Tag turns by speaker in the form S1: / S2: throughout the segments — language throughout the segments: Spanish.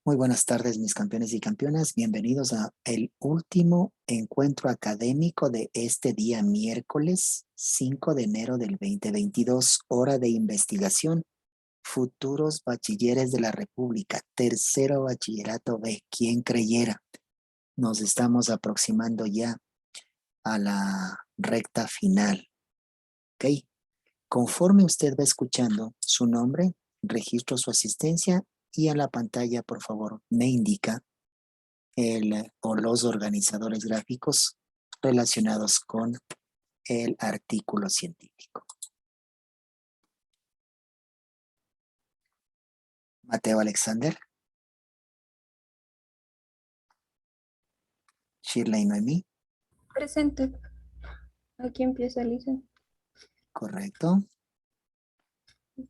S1: Muy buenas tardes, mis campeones y campeonas. Bienvenidos a el último encuentro académico de este día miércoles 5 de enero del 2022, hora de investigación. Futuros bachilleres de la República, tercero bachillerato B. ¿Quién creyera? Nos estamos aproximando ya a la recta final. ¿Ok? Conforme usted va escuchando su nombre, registro su asistencia y a la pantalla, por favor, me indica el o los organizadores gráficos relacionados con el artículo científico. Mateo Alexander. Shirley Noemí.
S2: Presente. Aquí empieza Lisa.
S1: Correcto.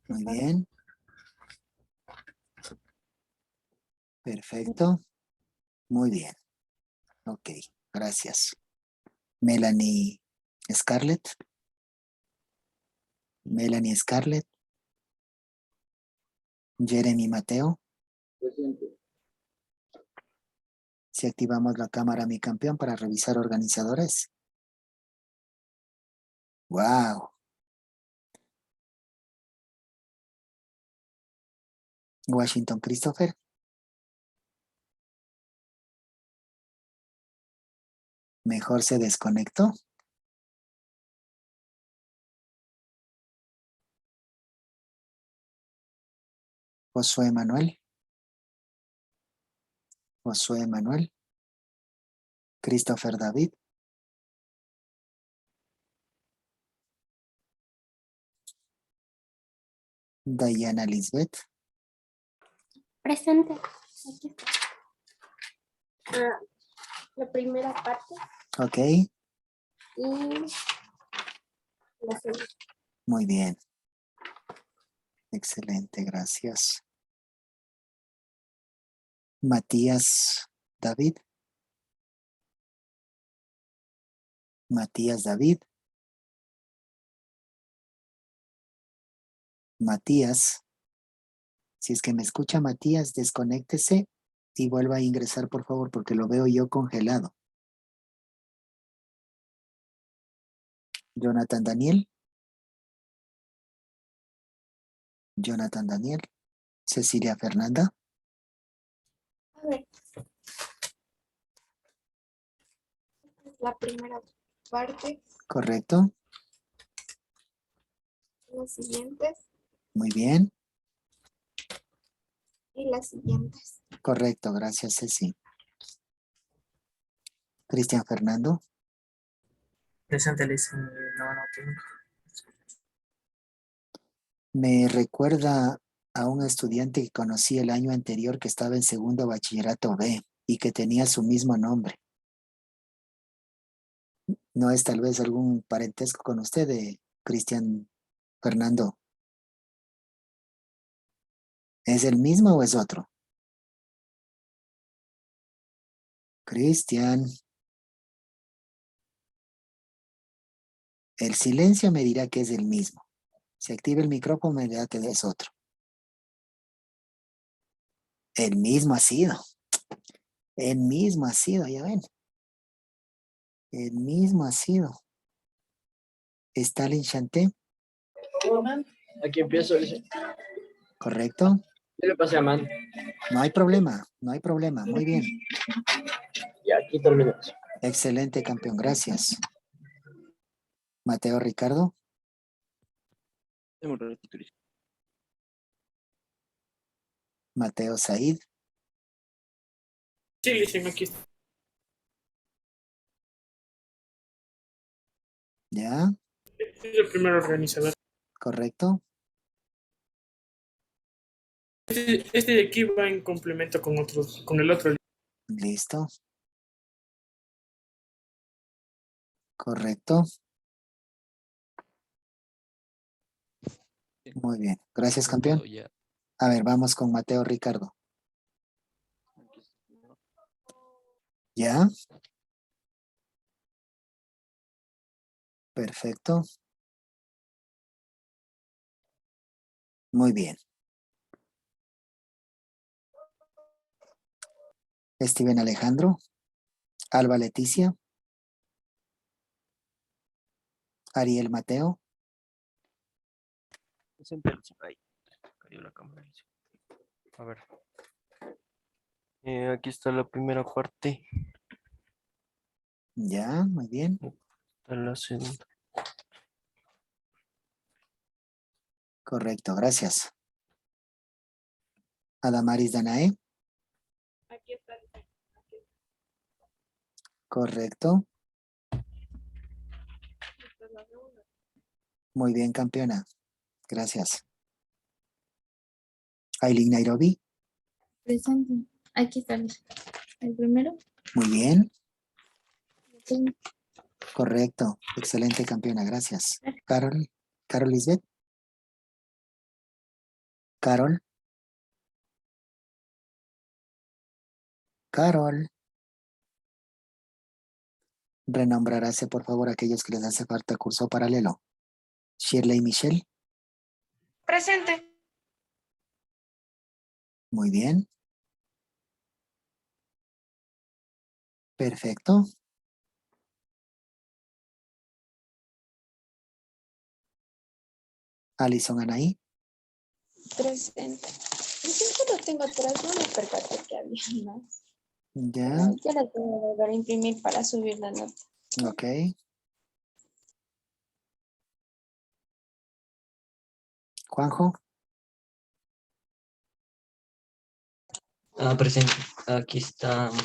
S1: Muy bien. Perfecto. Muy bien. Ok, gracias. Melanie Scarlett. Melanie Scarlett. Jeremy Mateo.
S3: Presente.
S1: Si activamos la cámara, mi campeón, para revisar organizadores. ¡Wow! Washington Christopher. Mejor se desconectó. Josué Manuel. Josué Manuel. Christopher David. Diana Lisbeth.
S2: Presente. Aquí está. La primera parte
S1: Ok,
S2: y la segunda.
S1: muy bien. Excelente, gracias. Matías David. Matías David. Matías. Si es que me escucha Matías, desconéctese y vuelva a ingresar, por favor, porque lo veo yo congelado. Jonathan Daniel. Jonathan Daniel. Cecilia Fernanda.
S2: A ver. La primera parte,
S1: Correcto.
S2: las siguientes
S1: Muy bien.
S2: y las siguientes.
S1: Correcto, gracias, Ceci. Cristian Fernando.
S3: Presente, Lisa. No tengo.
S1: Me recuerda a un estudiante que conocí el año anterior que estaba en segundo bachillerato B y que tenía su mismo nombre. ¿No es tal vez algún parentesco con usted, Cristian Fernando? ¿Es el mismo o es otro? Cristian. El silencio me dirá que es el mismo. Si activa el micrófono me dirá que es otro. El mismo ha sido. El mismo ha sido, ya ven. El mismo ha sido. Stalin Chanté.
S3: Aquí empiezo, Lisa.
S1: ¿Correcto?
S3: ¿Qué le pasé a Man?
S1: No hay problema, no hay problema. Muy bien.
S3: Y aquí terminamos.
S1: Excelente, campeón. Gracias. Mateo Ricardo.
S3: Un ratito, Lisa.
S1: Mateo Said.
S4: Sí, Lisa, aquí está.
S1: ¿Ya?
S4: Es el primer organizador.
S1: ¿Correcto?
S4: Este de aquí va en complemento con otros, con el otro.
S1: Listo. Correcto. Muy bien. Gracias, campeón. A ver, vamos con Mateo Ricardo. ¿Ya? Perfecto. Muy bien. Steven Alejandro. Alba Leticia. Ariel Mateo.
S3: Presente, Alicia. Ahí. Cayó la cámara, Alicia. A ver. Aquí está la primera parte.
S1: Ya, muy bien.
S3: Está la segunda.
S1: Correcto, gracias. Adamaris Danae.
S2: Aquí está. Aquí
S1: Correcto.
S2: está la segunda.
S1: Muy bien, campeona. Gracias. Aileen Nairobi.
S5: Presente. Aquí está el primero.
S1: Muy bien.
S5: Sí.
S1: Correcto. Excelente, campeona. Gracias. Carol. Carol Lisbeth. Carol. Carol. Renombraráse, por favor, a aquellos que les hace falta curso paralelo. Shirley Michelle.
S2: Presente.
S1: Muy bien. Perfecto. Alison Anaí.
S5: Presente. Yo solo tengo tres, no me percaté que había más.
S1: Ya.
S5: Ya la tengo que volver a imprimir para subir la nota.
S1: Ok. Juanjo.
S6: Presente. Aquí está. Aquí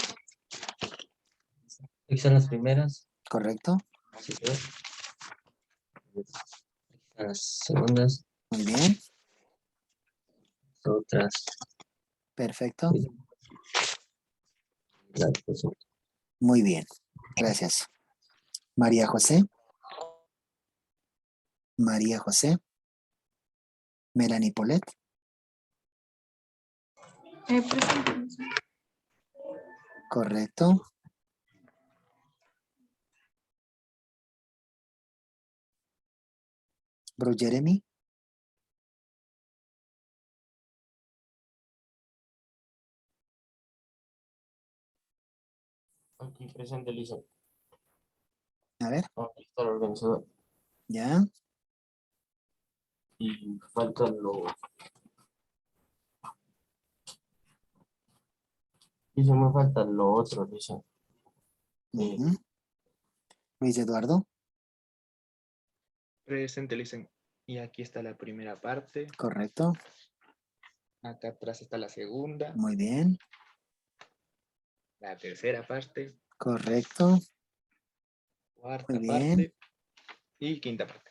S6: están las primeras.
S1: Correcto.
S6: Sí, ¿no? Aquí están las segundas.
S1: Muy bien.
S6: Otras.
S1: Perfecto.
S6: Las dos.
S1: Muy bien. Gracias. María José. María José. Melanie Polet.
S5: Presente.
S1: Correcto. Bru Jeremy.
S6: Aquí presente, Lisa.
S1: A ver.
S6: Aquí está el organizador.
S1: Ya.
S6: Y faltan los. Dice, me faltan lo otro, dice.
S1: Ujú. Luis Eduardo.
S7: Presente, listen. Y aquí está la primera parte.
S1: Correcto.
S7: Acá atrás está la segunda.
S1: Muy bien.
S7: La tercera parte.
S1: Correcto.
S7: Cuarta
S1: Muy bien.
S7: parte. Y quinta parte.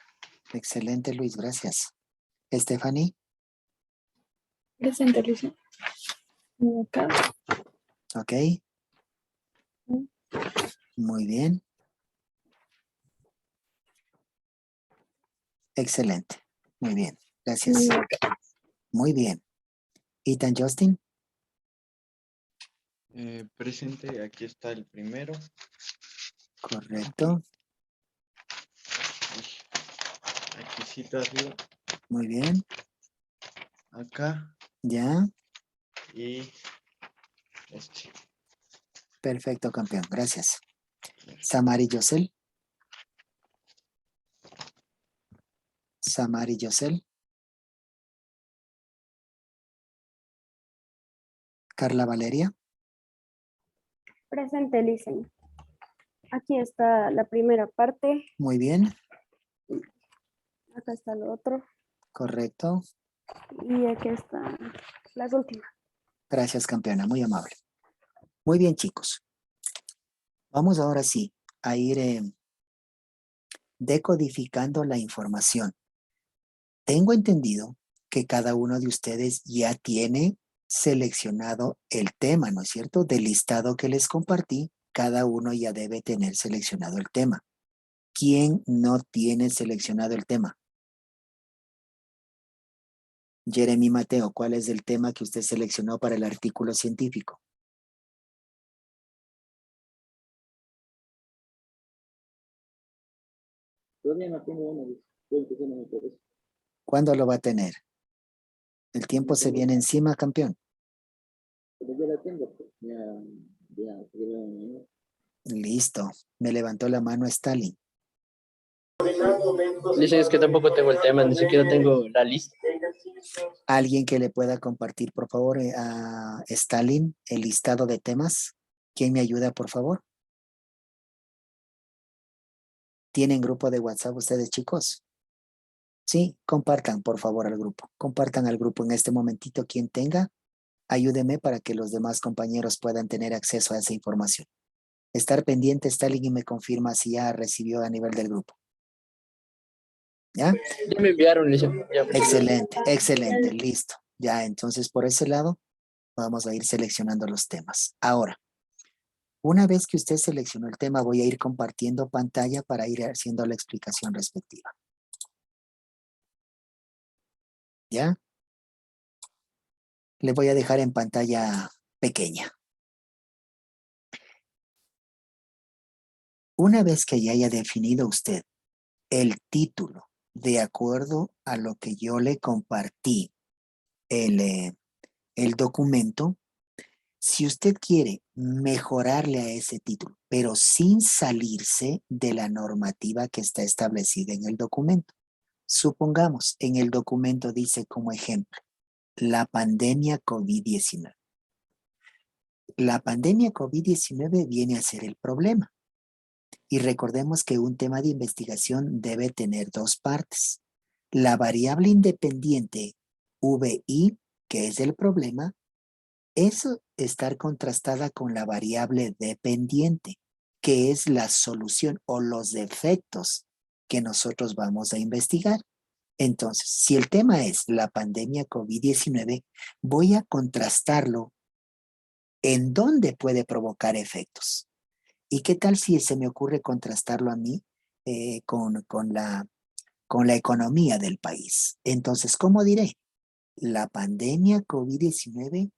S1: Excelente, Luis. Gracias. Stephanie.
S5: Presente, Luisa. Acá.
S1: Ok. Muy bien. Excelente. Muy bien. Gracias. Muy bien. Ethan Justin.
S7: Presente, aquí está el primero.
S1: Correcto.
S7: Aquí cita arriba.
S1: Muy bien.
S7: Acá.
S1: Ya.
S7: Y este.
S1: Perfecto, campeón. Gracias. Samari Yosel. Samari Yosel. Carla Valeria.
S8: Presente, listen. Aquí está la primera parte,
S1: Muy bien.
S8: acá está lo otro
S1: Correcto.
S8: y aquí están las últimas.
S1: Gracias, campeona. Muy amable. Muy bien, chicos. Vamos ahora sí a ir decodificando la información. Tengo entendido que cada uno de ustedes ya tiene seleccionado el tema, ¿no es cierto? Del listado que les compartí, cada uno ya debe tener seleccionado el tema. ¿Quién no tiene seleccionado el tema? Jeremy Mateo, ¿cuál es el tema que usted seleccionó para el artículo científico?
S3: Todavía no tengo una. Estoy empezando a meter eso.
S1: ¿Cuándo lo va a tener? El tiempo se viene encima, campeón.
S3: Pero ya la tengo, pues. Ya
S1: Listo. Me levantó la mano Stalin.
S9: Dicen es que tampoco tengo el tema, ni siquiera tengo la lista.
S1: ¿Alguien que le pueda compartir, por favor, a Stalin el listado de temas? ¿Quién me ayuda, por favor? ¿Tienen grupo de WhatsApp ustedes, chicos? Sí, compartan, por favor, al grupo. Compartan al grupo en este momentito. Quien tenga, ayúdeme para que los demás compañeros puedan tener acceso a esa información. Estar pendiente, Stalin, y me confirma si ya recibió a nivel del grupo. ¿Ya?
S9: Ya me enviaron, dice. Ya.
S1: Excelente, excelente, listo. Ya, entonces por ese lado vamos a ir seleccionando los temas. Ahora, una vez que usted seleccionó el tema, voy a ir compartiendo pantalla para ir haciendo la explicación respectiva. ¿Ya? Le voy a dejar en pantalla pequeña. Una vez que ya haya definido usted el título de acuerdo a lo que yo le compartí, el documento, si usted quiere mejorarle a ese título, pero sin salirse de la normativa que está establecida en el documento. Supongamos, en el documento dice como ejemplo, la pandemia COVID-19. La pandemia COVID-19 viene a ser el problema. Y recordemos que un tema de investigación debe tener dos partes. La variable independiente VI, que es el problema, eso estar contrastada con la variable dependiente, que es la solución o los defectos que nosotros vamos a investigar. Entonces, si el tema es la pandemia COVID-19, voy a contrastarlo en dónde puede provocar efectos. ¿Y qué tal si se me ocurre contrastarlo a mí con la economía del país? Entonces, ¿cómo diré? La pandemia COVID-19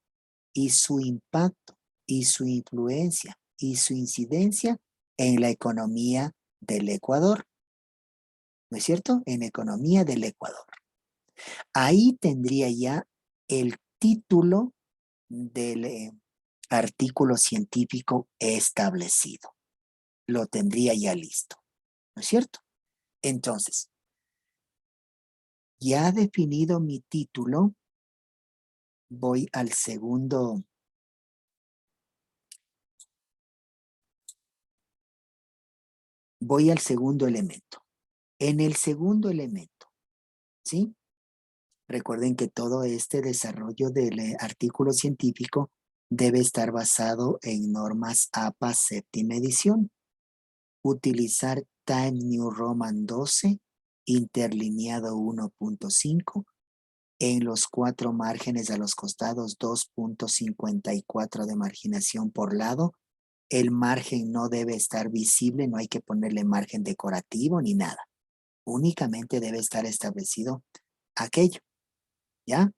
S1: y su impacto, y su influencia, y su incidencia en la economía del Ecuador. ¿No es cierto? En economía del Ecuador. Ahí tendría ya el título del artículo científico establecido. Lo tendría ya listo. ¿No es cierto? Entonces, ya definido mi título, voy al segundo elemento. En el segundo elemento, ¿sí? Recuerden que todo este desarrollo del artículo científico debe estar basado en normas APA séptima edición. Utilizar Time New Roman 12, interlineado 1.5, en los 4 márgenes a los costados 2.54 de marginación por lado. El margen no debe estar visible, no hay que ponerle margen decorativo ni nada. Únicamente debe estar establecido aquello, ¿ya?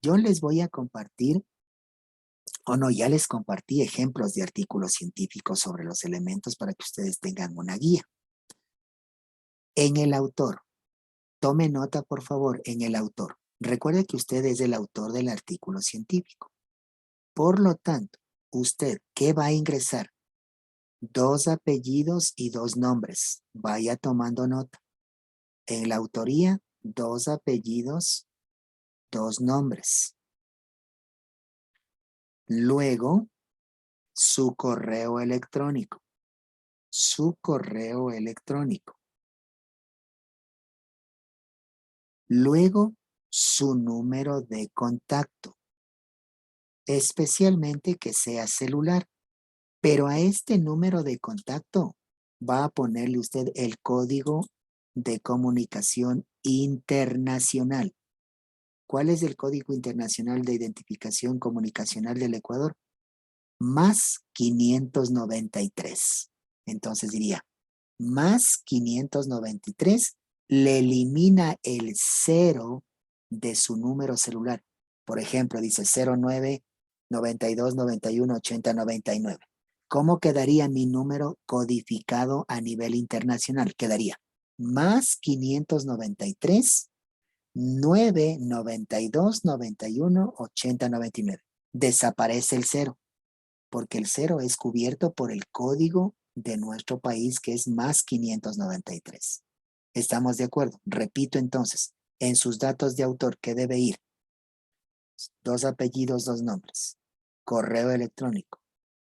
S1: Yo les voy a compartir, ya les compartí ejemplos de artículos científicos sobre los elementos para que ustedes tengan una guía. En el autor, tome nota por favor, en el autor. Recuerde que usted es el autor del artículo científico. Por lo tanto, usted, ¿qué va a ingresar? 2 apellidos y 2 nombres. Vaya tomando nota. En la autoría, 2 apellidos, 2 nombres. Luego, su correo electrónico. Su correo electrónico. Luego, su número de contacto. Especialmente que sea celular. Pero a este número de contacto va a ponerle usted el código de comunicación internacional. ¿Cuál es el código internacional de identificación comunicacional del Ecuador? Más 593. Entonces diría, más 593 le elimina el 0 de su número celular. Por ejemplo, dice 09 92 91 80 99. ¿Cómo quedaría mi número codificado a nivel internacional? Quedaría más 593 9 92 91 80 99. Desaparece el 0. porque el 0 es cubierto por el código de nuestro país, que es más 593. ¿Estamos de acuerdo? Repito entonces, en sus datos de autor, ¿qué debe ir? 2 apellidos, 2 nombres, correo electrónico,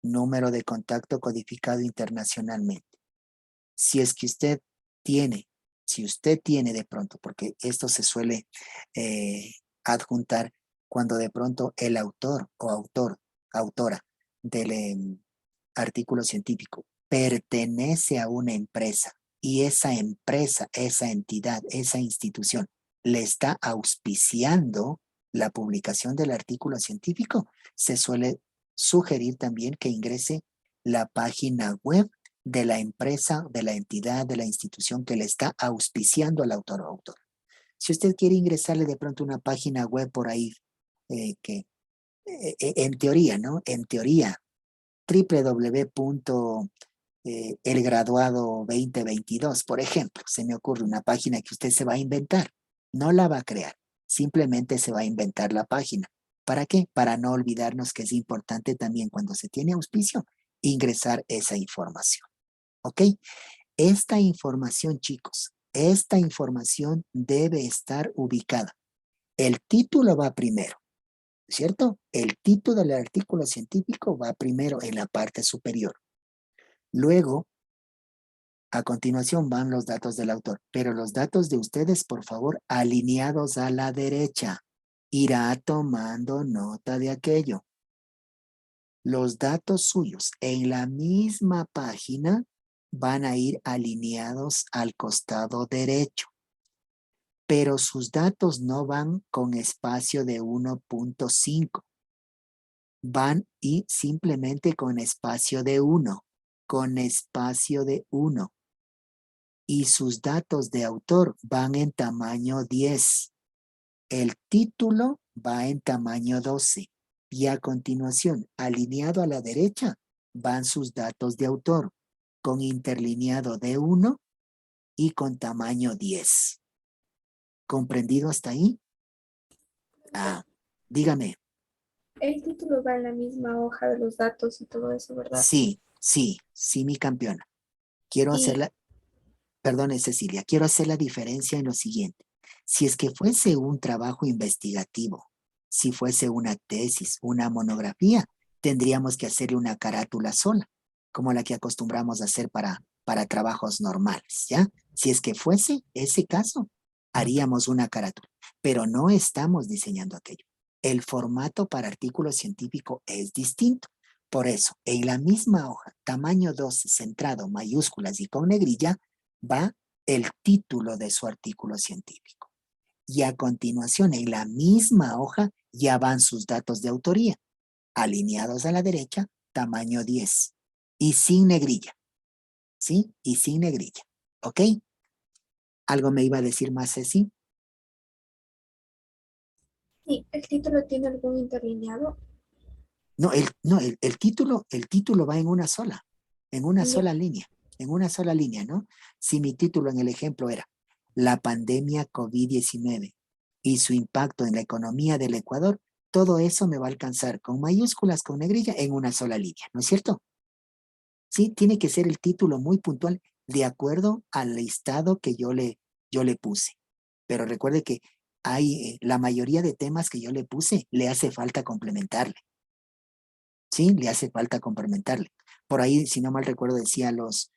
S1: número de contacto codificado internacionalmente. Si es que usted tiene, de pronto, porque esto se suele adjuntar cuando de pronto el autor o autora del artículo científico pertenece a una empresa y esa empresa, esa entidad, esa institución le está auspiciando la publicación del artículo científico, se suele sugerir también que ingrese la página web de la empresa, de la entidad, de la institución que le está auspiciando al autor o autora. Si usted quiere ingresarle de pronto una página web por ahí, en teoría, ¿no? En teoría, www.elgraduado2022, por ejemplo, se me ocurre una página que usted se va a inventar. No la va a crear, simplemente se va a inventar la página. ¿Para qué? Para no olvidarnos que es importante también cuando se tiene auspicio ingresar esa información. ¿Ok? Esta información, chicos, esta información debe estar ubicada. El título va primero, ¿cierto? El título del artículo científico va primero en la parte superior. Luego, a continuación van los datos del autor, pero los datos de ustedes, por favor, alineados a la derecha. Irá tomando nota de aquello. Los datos suyos en la misma página van a ir alineados al costado derecho, pero sus datos no van con espacio de 1.5. Van y simplemente con espacio de 1, con espacio de 1. Y sus datos de autor van en tamaño 10. El título va en tamaño 12. Y a continuación, alineado a la derecha, van sus datos de autor, con interlineado de 1 y con tamaño 10. ¿Comprendido hasta ahí? Ah, dígame.
S5: El título va en la misma hoja de los datos y todo eso, ¿verdad?
S1: Sí, mi campeona. Quiero
S5: Y
S1: hacerla, perdone Cecilia, quiero hacer la diferencia en lo siguiente. Si es que fuese un trabajo investigativo, si fuese una tesis, una monografía, tendríamos que hacerle una carátula sola, como la que acostumbramos a hacer para trabajos normales, ¿ya? Si es que fuese ese caso, haríamos una carátula, pero no estamos diseñando aquello. El formato para artículo científico es distinto. Por eso, en la misma hoja, tamaño 12, centrado, mayúsculas y con negrilla, va el título de su artículo científico. Y a continuación, en la misma hoja, ya van sus datos de autoría, alineados a la derecha, tamaño 10, y sin negrilla, ¿sí? Y sin negrilla, ¿ok? ¿Algo me iba a decir más, Ceci?
S5: sí, ¿el título tiene algún interlineado?
S1: No, el título va en una sola línea, ¿no? Si mi título en el ejemplo era la pandemia COVID-19 y su impacto en la economía del Ecuador, todo eso me va a alcanzar con mayúsculas, con negrilla, en una sola línea, ¿no es cierto? Sí, tiene que ser el título muy puntual de acuerdo al listado que yo le puse. Pero recuerde que hay la mayoría de temas que yo le puse, le hace falta complementarle. Sí, le hace falta complementarle. Por ahí, si no mal recuerdo, decía los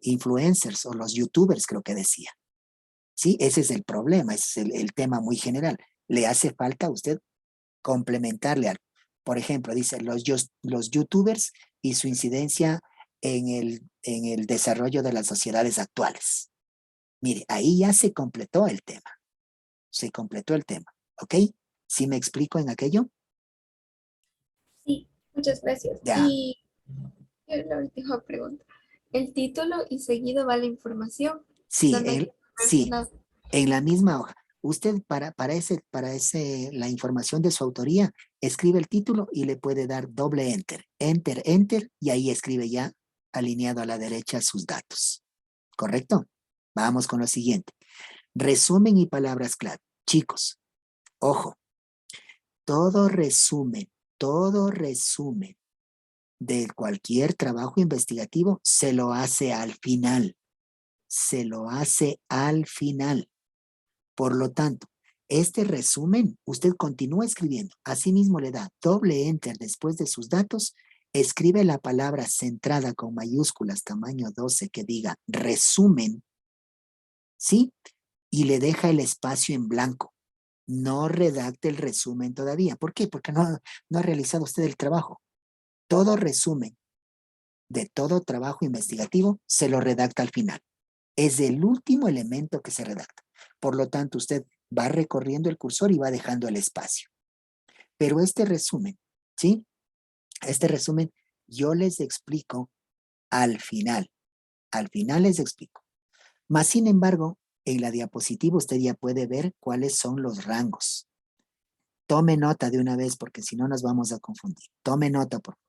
S1: influencers o los youtubers, creo que decía. Sí, ese es el problema, ese es el tema muy general. Le hace falta a usted complementarle algo. Por ejemplo, dice los youtubers y su incidencia en el desarrollo de las sociedades actuales. Mire, ahí ya se completó el tema. Se completó el tema, ¿ok? ¿Sí me explico en aquello?
S5: Sí, muchas gracias.
S1: Ya.
S5: Y la última pregunta. El título y seguido va la información.
S1: Sí,
S5: Donde hay que
S1: sí,
S5: mencionar.
S1: en la misma hoja. Usted para la información de su autoría, escribe el título y le puede dar doble enter. Enter, enter, y ahí escribe ya alineado a la derecha sus datos. ¿Correcto? Vamos con lo siguiente. Resumen y palabras clave. Chicos, ojo, todo resumen de cualquier trabajo investigativo se lo hace al final. Se lo hace al final. Por lo tanto, este resumen, usted continúa escribiendo. Asimismo le da doble enter después de sus datos, escribe la palabra centrada con mayúsculas tamaño 12 que diga resumen, ¿sí? Y le deja el espacio en blanco. No redacte el resumen todavía. ¿Por qué? Porque no ha realizado usted el trabajo. Todo resumen de todo trabajo investigativo se lo redacta al final. Es el último elemento que se redacta. Por lo tanto, usted va recorriendo el cursor y va dejando el espacio. Pero este resumen, ¿sí? Este resumen yo les explico al final. Al final les explico. Más sin embargo, en la diapositiva usted ya puede ver cuáles son los rangos. Tome nota de una vez porque si no nos vamos a confundir. Tome nota, por favor.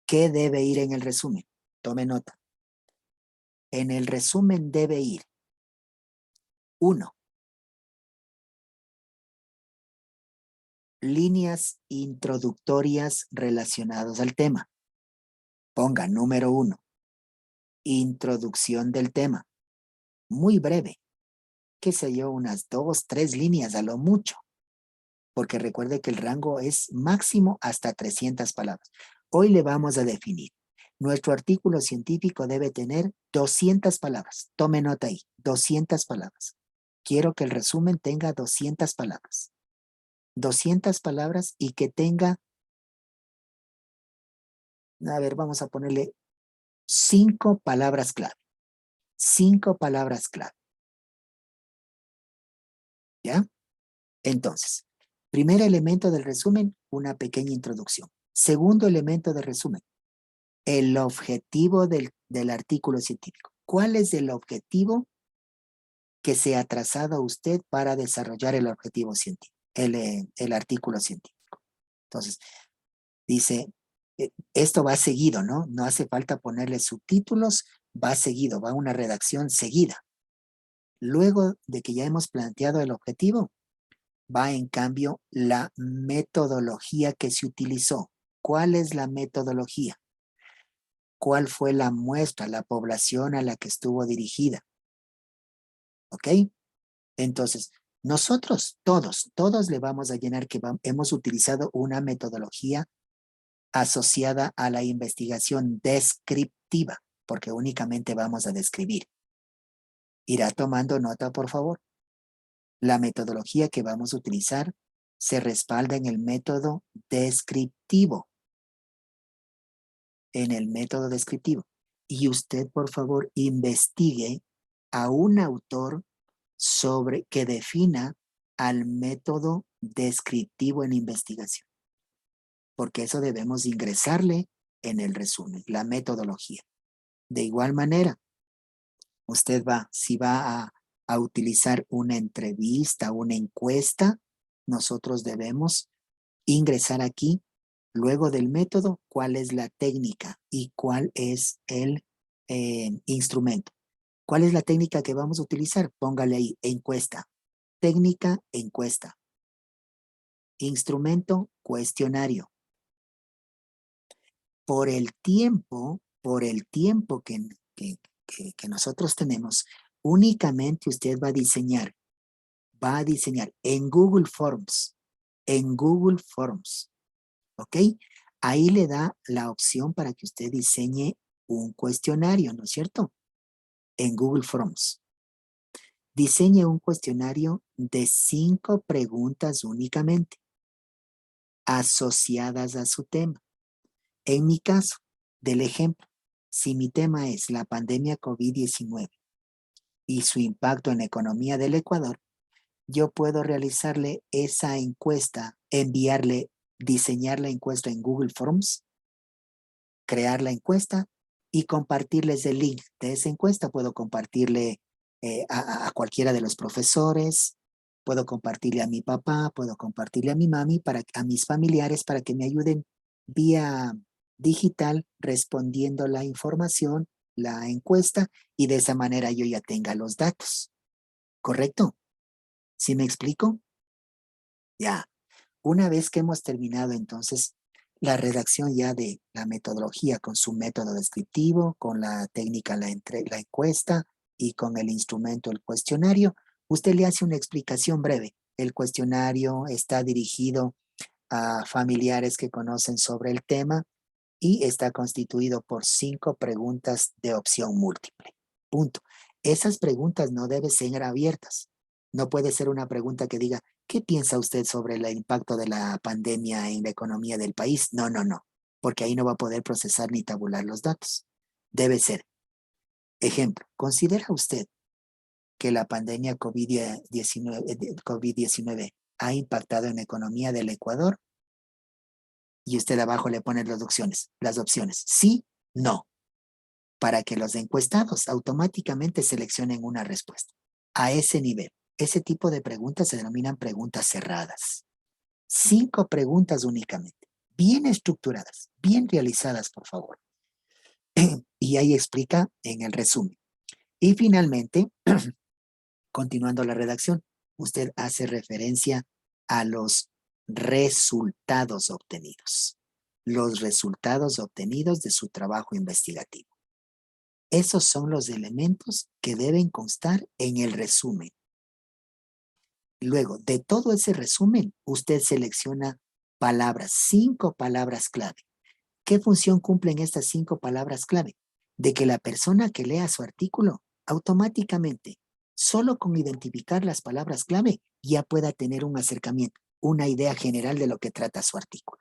S1: ¿Qué debe ir en el resumen? Tome nota. En el resumen debe ir 1. Líneas introductorias relacionadas al tema. Ponga número 1. Introducción del tema. Muy breve. Qué sé yo, unas 2, 3 líneas a lo mucho. Porque recuerde que el rango es máximo hasta 300 palabras. Hoy le vamos a definir. Nuestro artículo científico debe tener 200 palabras. Tome nota ahí, 200 palabras. Quiero que el resumen tenga 200 palabras. 200 palabras y que tenga, a ver, vamos a ponerle 5 palabras clave. 5 palabras clave. ¿Ya? Entonces, primer elemento del resumen, una pequeña introducción. Segundo elemento del resumen, el objetivo del artículo científico. ¿Cuál es el objetivo que se ha trazado a usted para desarrollar el objetivo científico, el artículo científico? Entonces, dice, esto va seguido, ¿no? No hace falta ponerle subtítulos, va seguido, va una redacción seguida. Luego de que ya hemos planteado el objetivo, va en cambio la metodología que se utilizó. ¿Cuál es la metodología? ¿Cuál fue la muestra, la población a la que estuvo dirigida? ¿Ok? Entonces, nosotros, todos le vamos a llenar que hemos utilizado una metodología asociada a la investigación descriptiva, porque únicamente vamos a describir. Irá tomando nota, por favor. La metodología que vamos a utilizar se respalda en el método descriptivo. En el método descriptivo. Y usted, por favor, investigue a un autor que defina al método descriptivo en investigación. Porque eso debemos ingresarle en el resumen, la metodología. De igual manera, usted si va a utilizar una entrevista, una encuesta, nosotros debemos ingresar aquí, luego del método, cuál es la técnica y cuál es el instrumento. ¿Cuál es la técnica que vamos a utilizar? Póngale ahí, encuesta. Técnica, encuesta. Instrumento, cuestionario. Por el tiempo que nosotros tenemos, únicamente usted va a diseñar en Google Forms, ¿ok? Ahí le da la opción para que usted diseñe un cuestionario, ¿no es cierto? En Google Forms. Diseñe un cuestionario de 5 preguntas únicamente, asociadas a su tema. En mi caso, del ejemplo, si mi tema es la pandemia COVID-19 y su impacto en la economía del Ecuador, yo puedo realizarle esa encuesta, diseñar la encuesta en Google Forms, crear la encuesta y compartirles el link de esa encuesta. Puedo compartirle a cualquiera de los profesores, puedo compartirle a mi papá, puedo compartirle a mi mami, a mis familiares para que me ayuden vía digital respondiendo la información, la encuesta, y de esa manera yo ya tenga los datos. ¿Correcto? ¿Sí me explico? Ya. Una vez que hemos terminado entonces la redacción ya de la metodología con su método descriptivo, con la técnica, la encuesta y con el instrumento, el cuestionario, usted le hace una explicación breve. El cuestionario está dirigido a familiares que conocen sobre el tema y está constituido por 5 preguntas de opción múltiple. Punto. Esas preguntas no deben ser abiertas. No puede ser una pregunta que diga, ¿qué piensa usted sobre el impacto de la pandemia en la economía del país? No, no, no, porque ahí no va a poder procesar ni tabular los datos. Debe ser, ejemplo, ¿considera usted que la pandemia COVID-19 ha impactado en la economía del Ecuador? Y usted abajo le pone las opciones, sí, no, para que los encuestados automáticamente seleccionen una respuesta. A ese nivel, ese tipo de preguntas se denominan preguntas cerradas. 5 preguntas únicamente, bien estructuradas, bien realizadas, por favor. Y ahí explica en el resumen. Y finalmente, continuando la redacción, usted hace referencia a los resultados obtenidos. Los resultados obtenidos de su trabajo investigativo. Esos son los elementos que deben constar en el resumen. Luego, de todo ese resumen, usted selecciona palabras, 5 palabras clave. ¿Qué función cumplen estas 5 palabras clave? De que la persona que lea su artículo, automáticamente, solo con identificar las palabras clave, ya pueda tener un acercamiento, una idea general de lo que trata su artículo.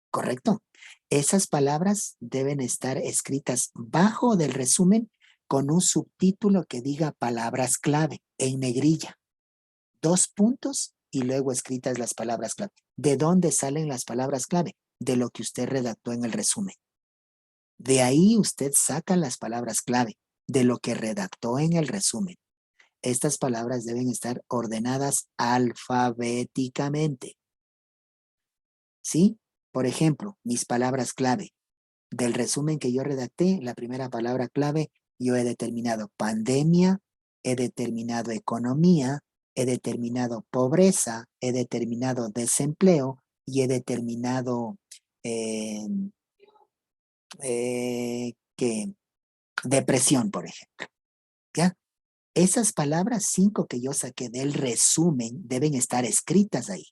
S1: ¿Correcto? Esas palabras deben estar escritas bajo del resumen con un subtítulo que diga palabras clave en negrilla. 2 puntos y luego escritas las palabras clave. ¿De dónde salen las palabras clave? De lo que usted redactó en el resumen. De ahí usted saca las palabras clave de lo que redactó en el resumen. Estas palabras deben estar ordenadas alfabéticamente. ¿Sí? Por ejemplo, mis palabras clave. Del resumen que yo redacté, la primera palabra clave, yo he determinado pandemia, he determinado economía, he determinado pobreza, he determinado desempleo y he determinado depresión, por ejemplo. ¿Ya? Esas palabras 5 que yo saqué del resumen deben estar escritas ahí.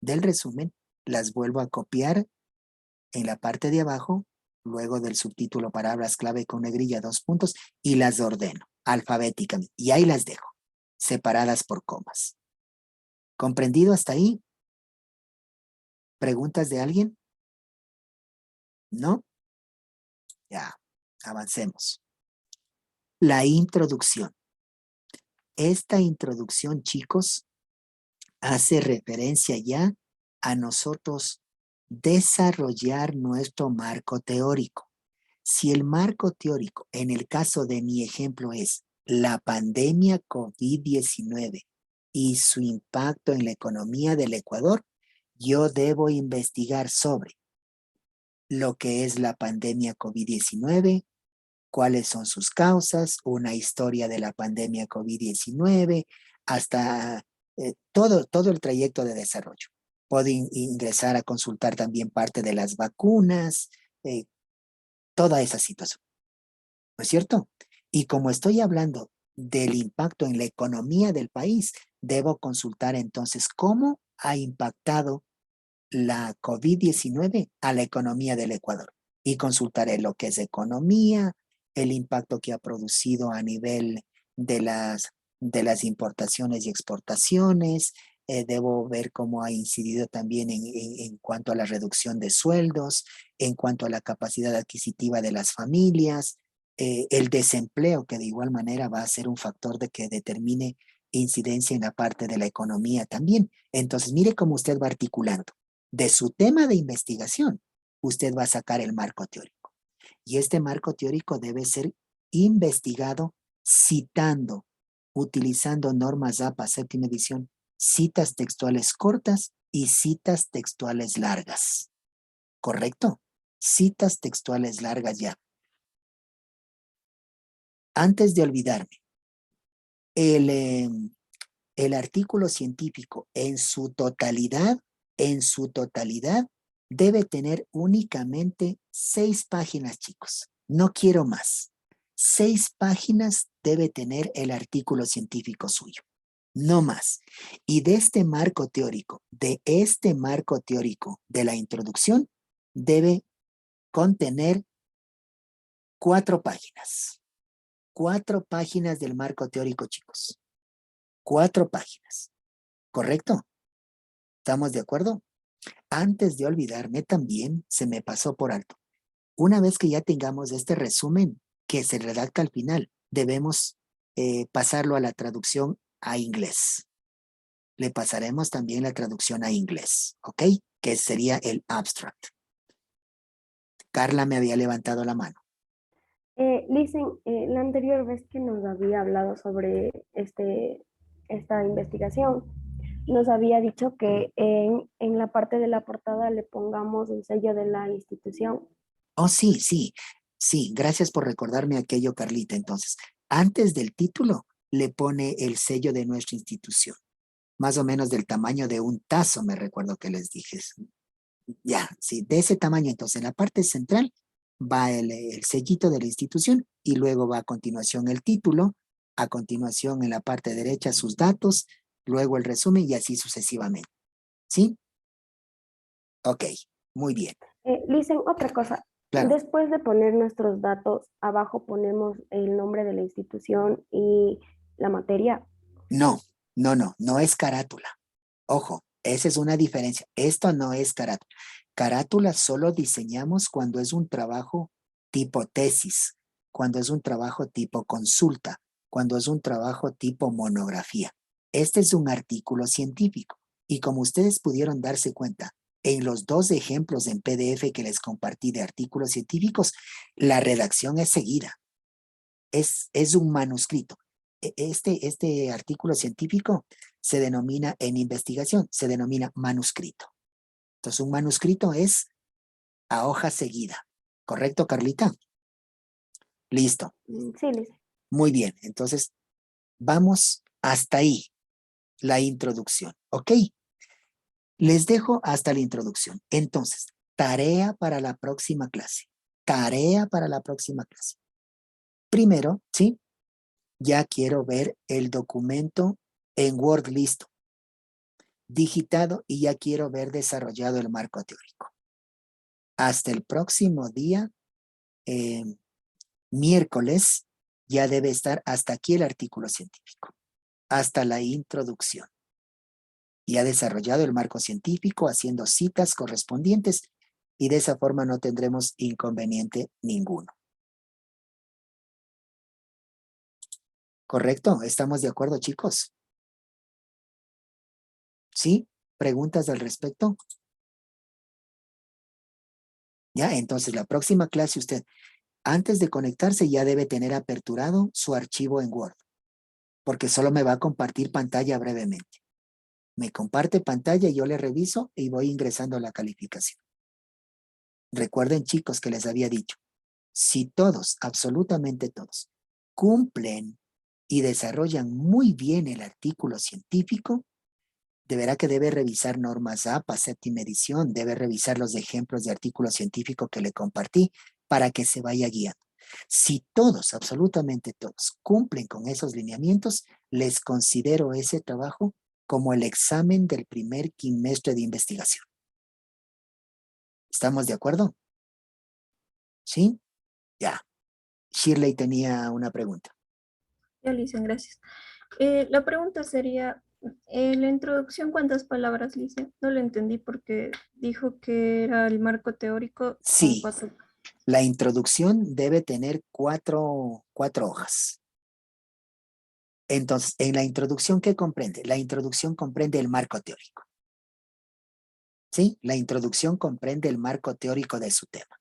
S1: Del resumen las vuelvo a copiar en la parte de abajo, luego del subtítulo palabras clave con negrilla 2 puntos y las ordeno alfabéticamente y ahí las dejo, separadas por comas. ¿Comprendido hasta ahí? ¿Preguntas de alguien? ¿No? Ya, avancemos. La introducción. Esta introducción, chicos, hace referencia ya a nosotros desarrollar nuestro marco teórico. Si el marco teórico, en el caso de mi ejemplo, es la pandemia COVID-19 y su impacto en la economía del Ecuador, yo debo investigar sobre lo que es la pandemia COVID-19, cuáles son sus causas, una historia de la pandemia COVID-19, hasta todo el trayecto de desarrollo. Puedo ingresar a consultar también parte de las vacunas, toda esa situación, ¿no es cierto? Y como estoy hablando del impacto en la economía del país, debo consultar entonces cómo ha impactado la COVID-19 a la economía del Ecuador. Y consultaré lo que es economía, el impacto que ha producido a nivel de las importaciones y exportaciones. Debo ver cómo ha incidido también en cuanto a la reducción de sueldos, en cuanto a la capacidad adquisitiva de las familias, el desempleo, que de igual manera va a ser un factor de que determine incidencia en la parte de la economía también. Entonces, mire cómo usted va articulando. De su tema de investigación, usted va a sacar el marco teórico. Y este marco teórico debe ser investigado citando, utilizando normas APA, séptima edición, citas textuales cortas y citas textuales largas. ¿Correcto? Citas textuales largas ya. Antes de olvidarme, el artículo científico en su totalidad debe tener únicamente 6 páginas, chicos. No quiero más. 6 páginas debe tener el artículo científico suyo. No más. Y de este marco teórico, de la introducción, debe contener 4 páginas. 4 páginas del marco teórico, chicos. 4 páginas. ¿Correcto? ¿Estamos de acuerdo? Antes de olvidarme también, se me pasó por alto. Una vez que ya tengamos este resumen que se redacta al final, debemos pasarlo a la traducción a inglés. Le pasaremos también la traducción a inglés, ¿ok? Que sería el abstract. Carla me había levantado la mano.
S8: Listen, la anterior vez que nos había hablado sobre esta investigación, nos había dicho que en la parte de la portada le pongamos el sello de la institución.
S1: Oh, sí, sí, sí. Gracias por recordarme aquello, Carlita. Entonces, antes del título le pone el sello de nuestra institución. Más o menos del tamaño de un tazo, me recuerdo que les dije. Ya, sí, de ese tamaño. Entonces, en la parte central va el sellito de la institución y luego va a continuación el título, a continuación en la parte derecha sus datos, luego el resumen y así sucesivamente. ¿Sí? Ok, muy bien.
S8: Listen, otra cosa.
S1: Claro.
S8: Después de poner nuestros datos, abajo ponemos el nombre de la institución y la materia.
S1: No, no es carátula. Ojo, esa es una diferencia. Esto no es carátula. Carátula solo diseñamos cuando es un trabajo tipo tesis, cuando es un trabajo tipo consulta, cuando es un trabajo tipo monografía. Este es un artículo científico y como ustedes pudieron darse cuenta, en los 2 ejemplos en PDF que les compartí de artículos científicos, la redacción es seguida. Es un manuscrito. Este artículo científico se denomina en investigación, se denomina manuscrito. Entonces, un manuscrito es a hoja seguida. ¿Correcto, Carlita? Listo.
S8: Sí, listen.
S1: Muy bien. Entonces, vamos hasta ahí, la introducción. ¿Ok? Les dejo hasta la introducción. Entonces, tarea para la próxima clase. Tarea para la próxima clase. Primero, ¿sí? Ya quiero ver el documento en Word listo, digitado y ya quiero ver desarrollado el marco teórico. Hasta el próximo día, miércoles, ya debe estar hasta aquí el artículo científico, hasta la introducción. Ya desarrollado el marco científico, haciendo citas correspondientes y de esa forma no tendremos inconveniente ninguno. ¿Correcto? ¿Estamos de acuerdo, chicos? ¿Sí? ¿Preguntas al respecto? Ya, entonces la próxima clase usted, antes de conectarse, ya debe tener aperturado su archivo en Word, porque solo me va a compartir pantalla brevemente. Me comparte pantalla, yo le reviso y voy ingresando la calificación. Recuerden, chicos, que les había dicho, si todos, absolutamente todos, cumplen y desarrollan muy bien el artículo científico, de verá que debe revisar normas APA, 7ª edición, debe revisar los ejemplos de artículo científico que le compartí para que se vaya guiando. Si todos, absolutamente todos, cumplen con esos lineamientos, les considero ese trabajo como el examen del primer quimestre de investigación. ¿Estamos de acuerdo? ¿Sí? Ya. Shirley tenía una pregunta.
S10: Ya, Lisen, gracias. La pregunta sería, la introducción, ¿cuántas palabras, Lisen? No lo entendí porque dijo que era el marco teórico con
S1: Sí,
S10: 4.
S1: la introducción debe tener cuatro hojas. Entonces, en la introducción, ¿qué comprende? La introducción comprende el marco teórico. ¿Sí? La introducción comprende el marco teórico de su tema,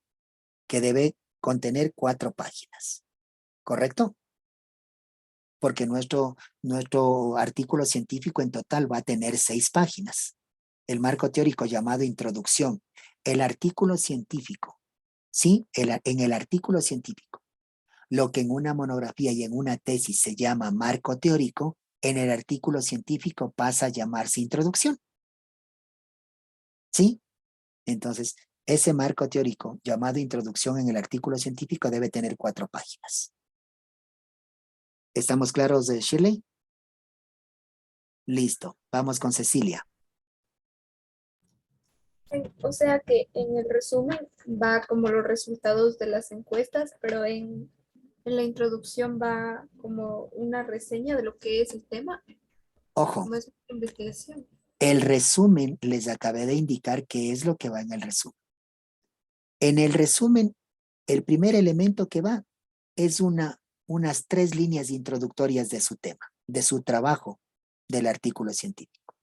S1: que debe contener 4 páginas. ¿Correcto? Porque nuestro artículo científico en total va a tener 6 páginas. El marco teórico llamado introducción. El artículo científico, ¿sí? En el artículo científico. Lo que en una monografía y en una tesis se llama marco teórico, en el artículo científico pasa a llamarse introducción. ¿Sí? Entonces, ese marco teórico llamado introducción en el artículo científico debe tener 4 páginas. ¿Estamos claros, Shirley? Listo. Vamos con Cecilia.
S10: O sea que en el resumen va como los resultados de las encuestas, pero en la introducción va como una reseña de lo que es el tema,
S1: Ojo,
S10: como es una investigación.
S1: el resumen les acabé de indicar qué es lo que va en el resumen. En el resumen, el primer elemento que va es unas 3 líneas introductorias de su tema, de su trabajo, del artículo científico.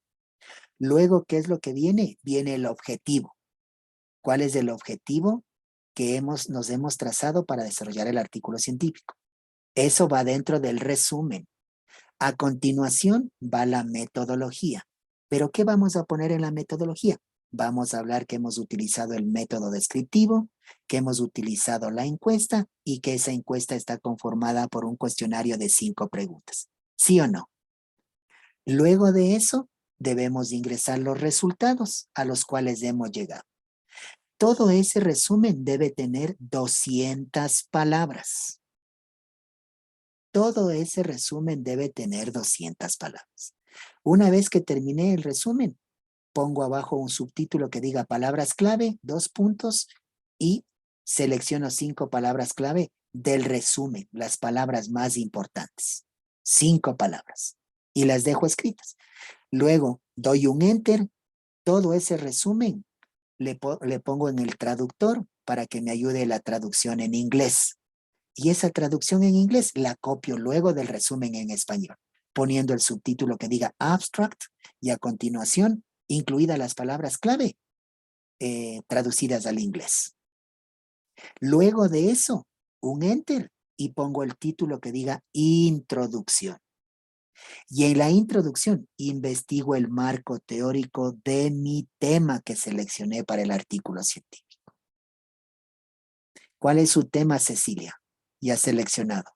S1: Luego, ¿qué es lo que viene? Viene el objetivo. ¿Cuál es el objetivo que nos hemos trazado para desarrollar el artículo científico? Eso va dentro del resumen. A continuación va la metodología. ¿Pero qué vamos a poner en la metodología? Vamos a hablar que hemos utilizado el método descriptivo, que hemos utilizado la encuesta y que esa encuesta está conformada por un cuestionario de 5 preguntas. ¿Sí o no? Luego de eso, debemos ingresar los resultados a los cuales hemos llegado. Todo ese resumen debe tener 200 palabras. Todo ese resumen debe tener 200 palabras. Una vez que terminé el resumen, pongo abajo un subtítulo que diga palabras clave, 2 puntos, y selecciono 5 palabras clave del resumen, las palabras más importantes. 5 palabras. Y las dejo escritas. Luego doy un enter, todo ese resumen le pongo en el traductor para que me ayude la traducción en inglés. Y esa traducción en inglés la copio luego del resumen en español, poniendo el subtítulo que diga abstract y a continuación, incluidas las palabras clave traducidas al inglés. Luego de eso, un enter y pongo el título que diga introducción. Y en la introducción investigo el marco teórico de mi tema que seleccioné para el artículo científico. ¿Cuál es su tema, Cecilia? Ya seleccionado.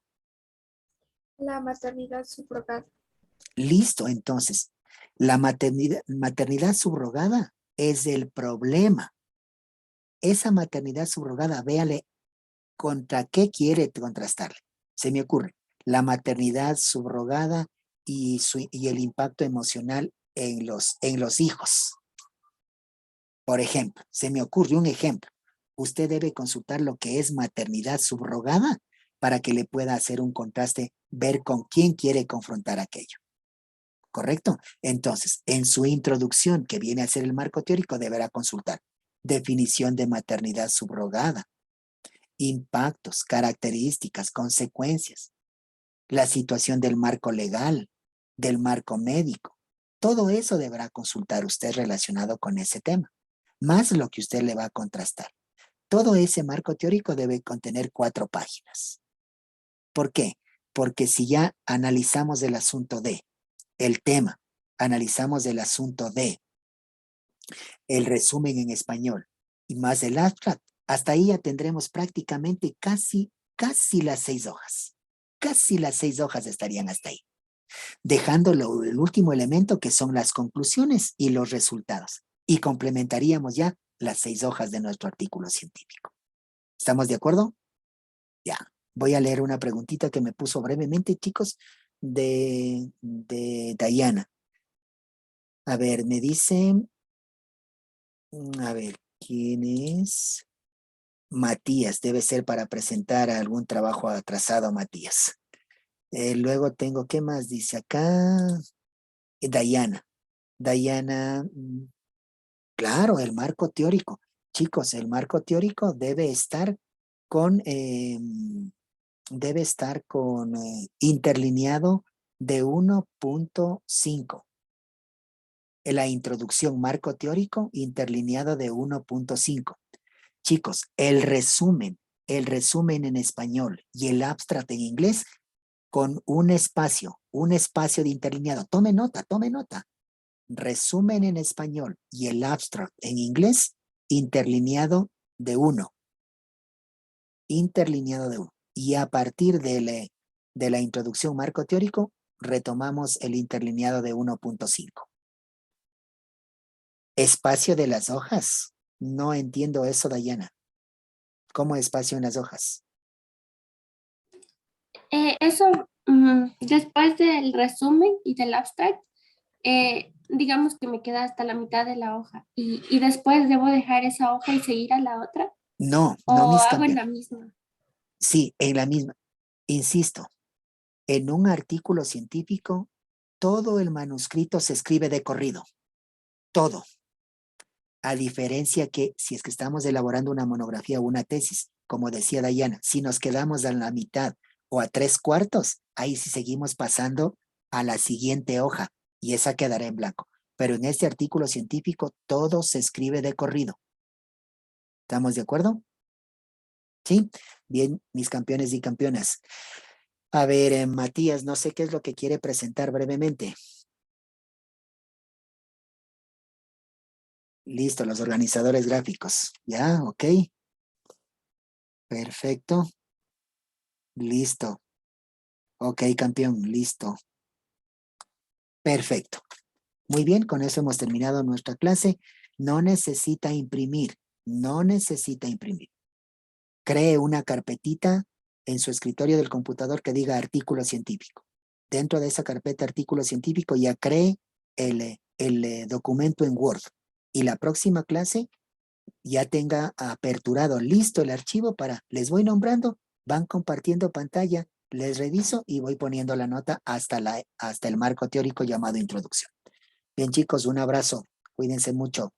S10: La maternidad subrogada.
S1: Listo, entonces. La maternidad subrogada es el problema. Esa maternidad subrogada, véale contra qué quiere contrastarle. Se me ocurre. La maternidad subrogada y el impacto emocional en los hijos. Por ejemplo, se me ocurre un ejemplo. Usted debe consultar lo que es maternidad subrogada para que le pueda hacer un contraste, ver con quién quiere confrontar aquello. ¿Correcto? Entonces, en su introducción, que viene a ser el marco teórico, deberá consultar definición de maternidad subrogada, impactos, características, consecuencias, la situación del marco legal, del marco médico. Todo eso deberá consultar usted relacionado con ese tema, más lo que usted le va a contrastar. Todo ese marco teórico debe contener 4 páginas. ¿Por qué? Porque si ya analizamos el asunto de el tema, analizamos el asunto de el resumen en español y más el abstract, hasta ahí ya tendremos prácticamente casi las 6 hojas. Casi las 6 hojas estarían hasta ahí. Dejándolo el último elemento que son las conclusiones y los resultados. Y complementaríamos ya las 6 hojas de nuestro artículo científico. ¿Estamos de acuerdo? Ya. Voy a leer una preguntita que me puso brevemente, chicos, de Diana. A ver, me dice, a ver, ¿quién es? Matías, debe ser para presentar algún trabajo atrasado, Matías. Luego tengo, ¿qué más dice acá? Diana. Diana, claro, el marco teórico. Chicos, el marco teórico debe estar con interlineado de 1.5. La introducción marco teórico interlineado de 1.5. Chicos, el resumen en español y el abstract en inglés con un espacio de interlineado. Tome nota. Resumen en español y el abstract en inglés interlineado de 1. Interlineado de 1. Y a partir de la introducción marco teórico, retomamos el interlineado de 1.5. Espacio de las hojas. No entiendo eso, Dayana. ¿Cómo espacio en las hojas?
S11: Eso, después del resumen y del abstract, digamos que me queda hasta la mitad de la hoja y después debo dejar esa hoja y seguir a la otra
S1: No,
S11: o
S1: no, mis
S11: hago en la
S1: campeones.
S11: misma.
S1: Sí, en la misma. Insisto, en un artículo científico, todo el manuscrito se escribe de corrido. Todo. A diferencia que si es que estamos elaborando una monografía o una tesis, como decía Dayana, si nos quedamos a la mitad o a 3/4, ahí sí seguimos pasando a la siguiente hoja y esa quedará en blanco. Pero en este artículo científico todo se escribe de corrido. ¿Estamos de acuerdo? ¿Sí? Bien, mis campeones y campeonas. A ver, Matías, no sé qué es lo que quiere presentar brevemente. Listo, los organizadores gráficos. ¿Ya? ¿Ok? Perfecto. Listo. Ok, campeón, listo. Perfecto. Muy bien, con eso hemos terminado nuestra clase. No necesita imprimir, no necesita imprimir. Cree una carpetita en su escritorio del computador que diga artículo científico. Dentro de esa carpeta artículo científico ya cree el documento en Word. Y la próxima clase ya tenga aperturado, listo el archivo para, les voy nombrando, van compartiendo pantalla, les reviso y voy poniendo la nota hasta el marco teórico llamado introducción. Bien chicos, un abrazo, cuídense mucho.